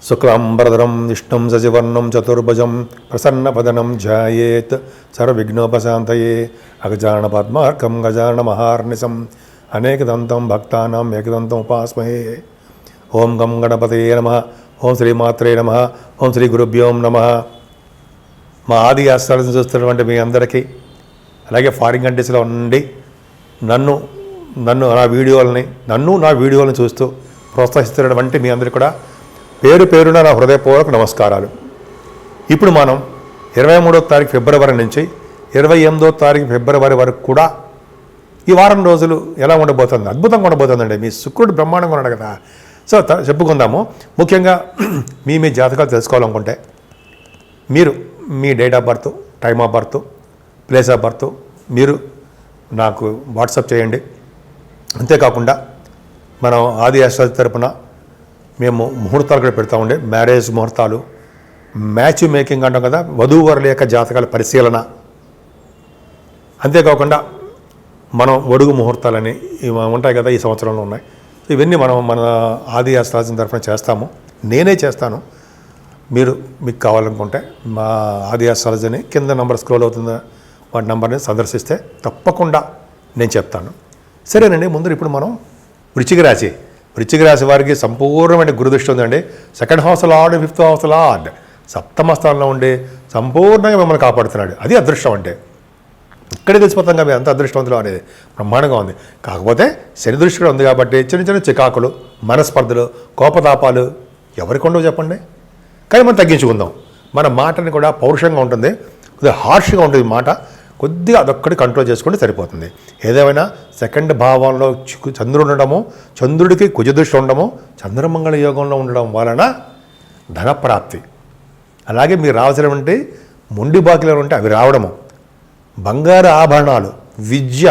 శుక్లాంబరధరం విష్ణుం శశివర్ణం చతుర్భుజం ప్రసన్నవదనం ధ్యాయేత్ సర్వవిఘ్నోపశాంతయే అగజానన పద్మార్కం గజానన మహార్నిశం అనేకదంతం భక్తానాం ఏకదంతం ఉపాస్మహే. ఓం గం గణపతయే నమః. ఓం శ్రీమాత్రే నమః. ఓం శ్రీ గురుభ్యోం నమః. మా ఆది ఆశ్రయం చూస్తున్నటువంటి మీ అందరికీ, అలాగే ఫారిన్ కంట్రీస్లో ఉండి నన్ను నా వీడియోలను చూస్తూ ప్రోత్సహిస్తున్నటువంటి మీ అందరికీ కూడా పేరు పేరున నా హృదయపూర్వక నమస్కారాలు. ఇప్పుడు మనం 23వ తారీఖు ఫిబ్రవరి నుంచి 28వ తారీఖు ఫిబ్రవరి వరకు కూడా ఈ వారం రోజులు ఎలా ఉండబోతుంది? అద్భుతంగా ఉండబోతుందండి. మీ శుక్రుడు బ్రహ్మాండంగా ఉన్నాడు కదా. సో చెప్పుకుందాము. ముఖ్యంగా మీ జాతకాలు తెలుసుకోవాలనుకుంటే మీరు మీ date of birth, time of birth, place of birth మీరు నాకు వాట్సాప్ చేయండి. అంతేకాకుండా మనం ఆది ఆస్ట్రాలజీ తరపున మేము ముహూర్తాలు కూడా పెడతా ఉండే, మ్యారేజ్ ముహూర్తాలు, మ్యాచ్ మేకింగ్ అంటాం కదా, వధూవరుల యొక్క జాతకాల పరిశీలన, అంతేకాకుండా మనం ఒడుగు ముహూర్తాలని ఉంటాయి కదా, ఈ సంవత్సరంలో ఉన్నాయి. ఇవన్నీ మన ఆది ఆస్ట్రాలజీ తరఫున చేస్తాము. నేనే చేస్తాను. మీకు కావాలనుకుంటే మా ఆది ఆస్ట్రాలజీని కింద నంబర్ స్క్రోల్ అవుతుంది, వాటి నంబర్ని సందర్శిస్తే తప్పకుండా నేను చెప్తాను. సరేనండి. ముందు ఇప్పుడు మనం వృశ్చిక రాశి వారికి సంపూర్ణమైన గురుదృష్టి ఉందండి. Second house lord, fifth house lord సప్తమ స్థానంలో ఉండి సంపూర్ణంగా మిమ్మల్ని కాపాడుతున్నాడు. అది అదృష్టం అంటే. ఇక్కడే తెలిసిపోతాం కదా ఎంత అదృష్టవంతులు అనేది. బ్రహ్మాండంగా ఉంది. కాకపోతే శని దృష్టి కూడా ఉంది కాబట్టి చిన్న చికాకులు, మనస్పర్ధలు, కోపతాపాలు ఎవరికి ఉండవు చెప్పండి. కానీ మనం తగ్గించుకుందాం. మన మాటని కూడా పౌరుషంగా ఉంటుంది, కొద్దిగా హార్ష్గా ఉంటుంది మాట. కొద్దిగా అదొక్కటి కంట్రోల్ చేసుకుంటే సరిపోతుంది. ఏదేమైనా సెకండ్ భావంలో చంద్రుడు ఉండడము, చంద్రుడికి కుజదృష్టి ఉండడము, చంద్రమంగళ యోగంలో ఉండడం వలన ధనప్రాప్తి, అలాగే మీరు రావాల్సినటువంటి మొండి బాకీలు ఉంటే అవి రావడము, బంగారు ఆభరణాలు, విద్య,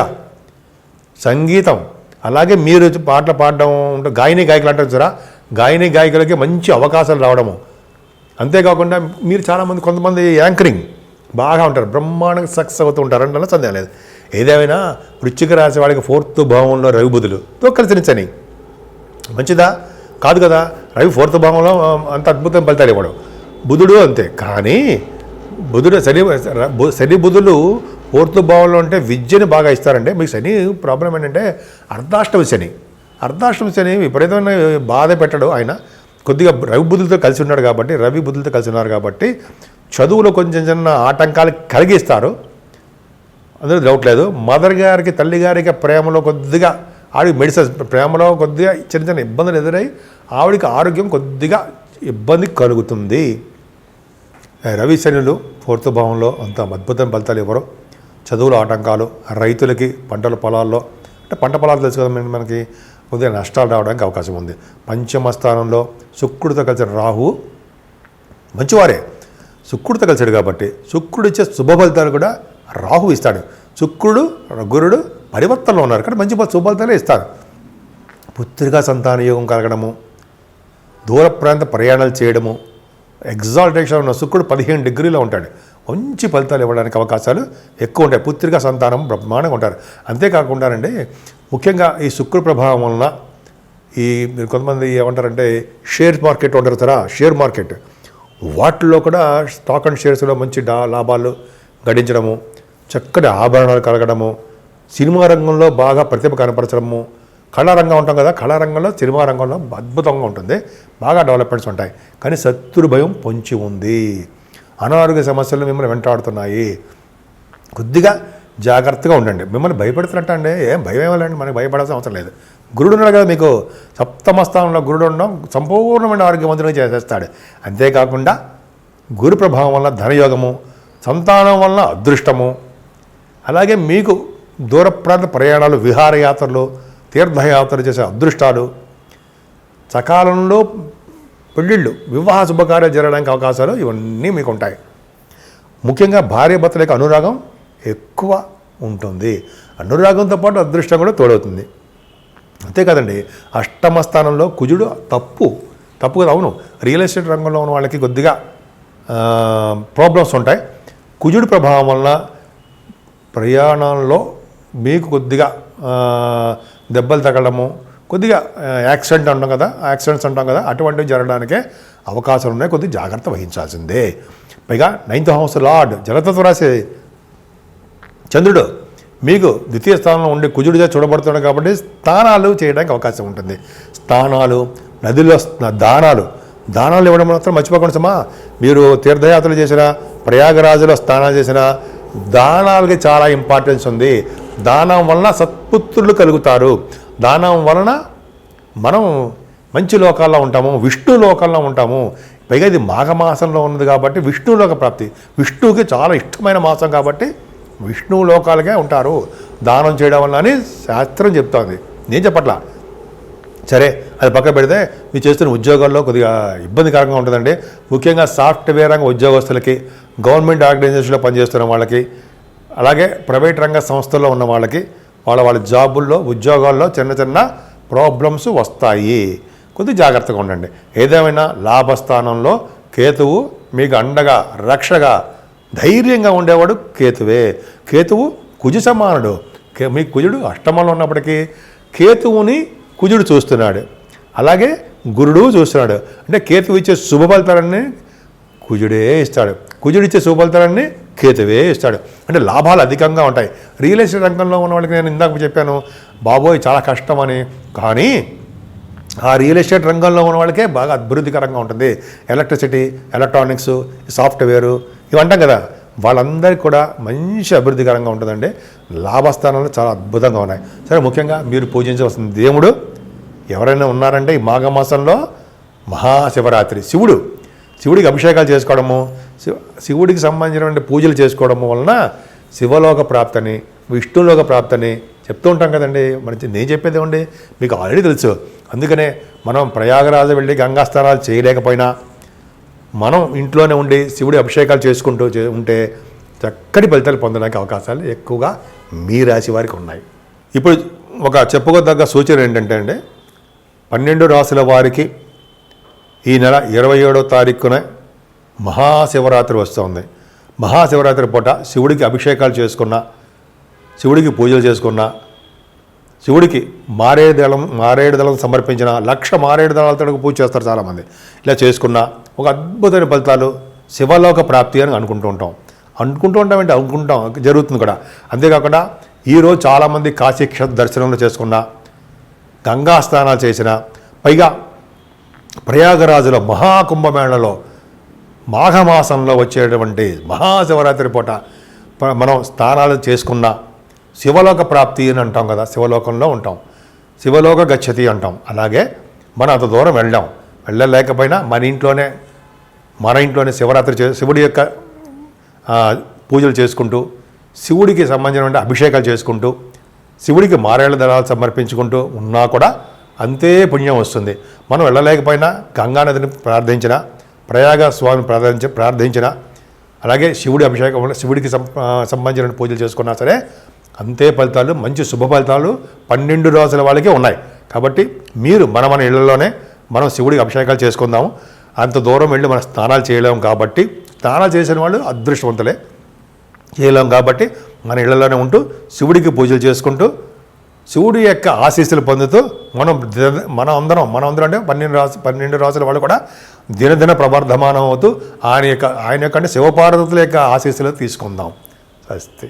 సంగీతం, అలాగే మీరు పాటలు పాడడం ఉంటే గాయకులు అంటారు చూరా, గాయకులకి మంచి అవకాశాలు రావడము. అంతేకాకుండా మీరు కొంతమంది యాంకరింగ్ బాగా ఉంటారు, బ్రహ్మాండంగా సక్సెస్ అవుతూ ఉంటారు అంటే సందేహం లేదు. ఏదేమైనా వృశ్చిక రాశి వాడికి 4th భావంలో రవి బుధులు కలిసి శని మంచిదా? కాదు కదా. రవి 4th భావంలో అంత అద్భుతం ఫలితాలు ఇవ్వడం, బుధుడు అంతే. కానీ శని బుధులు 4th భావంలో ఉంటే విద్యని బాగా ఇస్తారంటే. మీకు శని ప్రాబ్లం ఏంటంటే అర్ధాష్టమ శని విపరీతమైన బాధ పెట్టడు ఆయన. కొద్దిగా రవి బుధులతో కలిసి ఉన్నారు కాబట్టి చదువులో కొంచెం చిన్న ఆటంకాలు కలిగిస్తారు, అందులో డౌట్ లేదు. మదర్ గారికి, తల్లి గారికి ప్రేమలో కొద్దిగా, ఆవిడకి మెడిసిన్స్ ప్రేమలో కొద్దిగా చిన్న ఇబ్బందులు ఎదురై ఆవిడికి ఆరోగ్యం కొద్దిగా ఇబ్బంది కలుగుతుంది. రవి శనులు 4th భావంలో అంత అద్భుతం ఫలితాలు ఇవ్వరు. చదువులో ఆటంకాలు, రైతులకి పంట పొలాలు తెలుసు కదా మనకి, కొద్దిగా నష్టాలు రావడానికి అవకాశం ఉంది. పంచమ స్థానంలో శుక్రుడితో కలిసిన రాహు మంచివారే, శుక్రుడితో కలిసాడు కాబట్టి శుక్రుడు ఇచ్చే శుభ ఫలితాలు కూడా రాహు ఇస్తాడు. శుక్రుడు, గురుడు పరివర్తనలో ఉన్నారు కాబట్టి మంచి శుభ ఫలితాలే ఇస్తారు. పుత్రికా సంతాన యోగం కలగడము, దూర ప్రాంత ప్రయాణాలు చేయడము, ఎగ్జాల్టేషన్ ఉన్న శుక్రుడు 15 డిగ్రీలో ఉంటాడు. మంచి ఫలితాలు ఇవ్వడానికి అవకాశాలు ఎక్కువ ఉంటాయి. పుత్రికా సంతానం బ్రహ్మాండంగా ఉంటారు. అంతేకాకుండానండి, ముఖ్యంగా ఈ శుక్ర ప్రభావం వలన మీరు కొంతమంది ఏమంటారంటే షేర్ మార్కెట్ ఉంటారు కదా, షేర్ మార్కెట్, వాటిల్లో కూడా స్టాక్ అండ్ షేర్స్లో మంచి లాభాలు గడించడము, చక్కటి ఆభరణాలు కలగడము, సినిమా రంగంలో బాగా ప్రతిభ కనపరచడము, కళారంగం ఉంటాం కదా, కళారంగంలో సినిమా రంగంలో అద్భుతంగా ఉంటుంది, బాగా డెవలప్మెంట్స్ ఉంటాయి. కానీ శత్రు భయం పొంచి ఉంది, అనారోగ్య సమస్యలు మిమ్మల్ని వెంటాడుతున్నాయి. కొద్దిగా జాగ్రత్తగా ఉండండి. మిమ్మల్ని భయపెడుతున్నట్టు అండి, ఏం భయం ఏమలేండి, మనకి భయపడాల్సిన అవసరం లేదు. గురుడు ఉన్నాడు కదా మీకు, సప్తమ స్థానంలో గురుడు ఉండడం సంపూర్ణమైన ఆరోగ్యవంతులుగా చేసేస్తాడు. అంతేకాకుండా గురు ప్రభావం వల్ల ధనయోగము, సంతానం వలన అదృష్టము, అలాగే మీకు దూర ప్రాంత ప్రయాణాలు, విహారయాత్రలు, తీర్థయాత్రలు చేసే అదృష్టాలు, సకాలంలో పెళ్ళిళ్ళు, వివాహ శుభకార్యాలు జరగడానికి అవకాశాలు ఇవన్నీ మీకు ఉంటాయి. ముఖ్యంగా భార్యాభర్తల యొక్క అనురాగం ఎక్కువ ఉంటుంది. అనురాగంతో పాటు అదృష్టం కూడా తోడవుతుంది. అంతేకాదండి, అష్టమ స్థానంలో కుజుడు తప్పు కదా. అవును, రియల్ ఎస్టేట్ రంగంలో ఉన్న వాళ్ళకి కొద్దిగా ప్రాబ్లమ్స్ ఉంటాయి. కుజుడు ప్రభావం వలన ప్రయాణాల్లో మీకు కొద్దిగా దెబ్బలు తగలడము, కొద్దిగా యాక్సిడెంట్స్ అంటాం కదా, అటువంటివి జరగడానికే అవకాశాలు ఉన్నాయి, కొద్దిగా జాగ్రత్త వహించాల్సిందే. పైగా 9th హౌస్ లార్డ్ జలతత్వ రాశి చంద్రుడు మీకు ద్వితీయ స్థానంలో ఉండి కుజుడిగా చూడబడుతున్నాడు కాబట్టి స్నానాలు చేయడానికి అవకాశం ఉంటుంది. స్నానాలు, నదిలో దానాలు ఇవ్వడం మాత్రం మర్చిపోకుండా సమా. మీరు తీర్థయాత్రలు చేసినా, ప్రయాగరాజులో స్నానాలు చేసినా దానాలకి చాలా ఇంపార్టెన్స్ ఉంది. దానం వలన సత్పుత్రులు కలుగుతారు. దానం వలన మనం మంచి లోకాల్లో ఉంటాము, విష్ణు లోకంలో ఉంటాము. పైగా ఇది మాఘమాసంలో ఉన్నది కాబట్టి విష్ణులోక ప్రాప్తి, విష్ణువుకి చాలా ఇష్టమైన మాసం కాబట్టి విష్ణు లోకాలకే ఉంటారు దానం చేయడం వల్ల అని శాస్త్రం చెప్తోంది, నేను చెప్పట్లా. సరే, అది పక్క పెడితే మీరు చేస్తున్న ఉద్యోగాల్లో కొద్దిగా ఇబ్బందికరంగా ఉంటుందండి. ముఖ్యంగా సాఫ్ట్వేర్ రంగ ఉద్యోగస్తులకి, గవర్నమెంట్ ఆర్గనైజేషన్లో పనిచేస్తున్న వాళ్ళకి, అలాగే ప్రైవేట్ రంగ సంస్థల్లో ఉన్న వాళ్ళకి వాళ్ళ జాబుల్లో, ఉద్యోగాల్లో చిన్న ప్రాబ్లమ్స్ వస్తాయి. కొద్దిగా జాగ్రత్తగా ఉండండి. ఏదేమైనా లాభస్థానంలో కేతువు మీకు అండగా, రక్షగా, ధైర్యంగా ఉండేవాడు కేతువే. కేతువు కుజు సమానుడు. మీ కుజుడు అష్టమంలో ఉన్నప్పటికీ కేతువుని కుజుడు చూస్తున్నాడు, అలాగే గురుడు చూస్తున్నాడు. అంటే కేతువు ఇచ్చే శుభ ఫలితాలన్నీ కుజుడే ఇస్తాడు, కుజుడు ఇచ్చే శుభ ఫలితాలన్నీ కేతువే ఇస్తాడు. అంటే లాభాలు అధికంగా ఉంటాయి. రియల్ ఎస్టేట్ రంగంలో ఉన్న వాళ్ళకి నేను ఇందాక చెప్పాను, బాబోయ్ చాలా కష్టమని. కానీ ఆ రియల్ ఎస్టేట్ రంగంలో ఉన్న వాళ్ళకే బాగా అభివృద్ధికరంగా ఉంటుంది. ఎలక్ట్రిసిటీ, ఎలక్ట్రానిక్స్, సాఫ్ట్వేరు ఇవి అంటాం కదా, వాళ్ళందరికీ కూడా మంచి అభివృద్ధికరంగా ఉంటుందండి. లాభస్థానాలు చాలా అద్భుతంగా ఉన్నాయి. సరే, ముఖ్యంగా మీరు పూజించవలసిన దేవుడు ఎవరైనా ఉన్నారంటే ఈ మాఘమాసంలో మహాశివరాత్రి శివుడికి అభిషేకాలు చేసుకోవడము, శివుడికి సంబంధించినటువంటి పూజలు చేసుకోవడము వలన శివలోక ప్రాప్తని, విష్ణులోక ప్రాప్తని చెప్తూ ఉంటాం కదండి. నేను చెప్పేది ఏమండి, మీకు ఆల్రెడీ తెలుసు. అందుకనే మనం ప్రయాగరాజు వెళ్ళి గంగా స్నానాలు చేయలేకపోయినా మనం ఇంట్లోనే ఉండి శివుడి అభిషేకాలు చేసుకుంటూ ఉంటే చక్కటి ఫలితాలు పొందడానికి అవకాశాలు ఎక్కువగా మీ రాశి వారికి ఉన్నాయి. ఇప్పుడు ఒక చెప్పుకోదగ్గ సూచన ఏంటంటే అండి, 12 రాశుల వారికి ఈ నెల 27వ తారీఖున మహాశివరాత్రి వస్తుంది. మహాశివరాత్రి పూట శివుడికి అభిషేకాలు చేసుకున్న, శివుడికి పూజలు చేసుకున్న, శివుడికి మారేడు దళం సమర్పించిన, 1,00,000 మారేడు దళాలతో పూజ చేస్తారు చాలామంది. ఇలా చేసుకున్న ఒక అద్భుతమైన ఫలితాలు శివలోక ప్రాప్తి అని అనుకుంటాం జరుగుతుంది కూడా. అంతేకాకుండా ఈరోజు చాలామంది కాశీ క్షేత్ర దర్శనంలో చేసుకున్న, గంగా స్నానాలు చేసిన, పైగా ప్రయాగరాజులో మహాకుంభమేళలో మాఘమాసంలో వచ్చేటువంటి మహాశివరాత్రి పూట మనం స్నానాలు చేసుకున్న శివలోక ప్రాప్తి అని అంటాం కదా, శివలోకంలో ఉంటాం, శివలోక గచ్చతి అంటాం. అలాగే మనం అంత దూరం వెళ్ళలేకపోయినా మన ఇంట్లోనే శివరాత్రి శివుడి యొక్క పూజలు చేసుకుంటూ, శివుడికి సంబంధించిన అభిషేకాలు చేసుకుంటూ, శివుడికి మారేళ్ల దళాలు సమర్పించుకుంటూ ఉన్నా కూడా అంతే పుణ్యం వస్తుంది. మనం వెళ్ళలేకపోయినా గంగానదిని ప్రార్థించిన, ప్రయాగ స్వామిని ప్రార్థించిన, అలాగే శివుడి అభిషేకం వల్ల శివుడికి సంబంధించిన పూజలు చేసుకున్నా సరే అంతే ఫలితాలు, మంచి శుభ ఫలితాలు 12 రాసుల వాళ్ళకే ఉన్నాయి. కాబట్టి మీరు మన ఇళ్లలోనే మనం శివుడికి అభిషేకాలు చేసుకుందాము. అంత దూరం వెళ్ళి మనం స్నానాలు చేయలేము కాబట్టి, స్నానాలు చేసిన వాళ్ళు అదృష్టవంతులే, చేయలేము కాబట్టి మన ఇళ్లలోనే ఉంటూ శివుడికి పూజలు చేసుకుంటూ శివుడి యొక్క ఆశీస్సులు పొందుతూ మనం అందరం అంటే 12 రాసుల వాళ్ళు కూడా దినదిన ప్రవర్ధమానం అవుతూ ఆయన యొక్క శివపార్వతుల యొక్క ఆశీస్సులు తీసుకుందాం. స్వస్తి.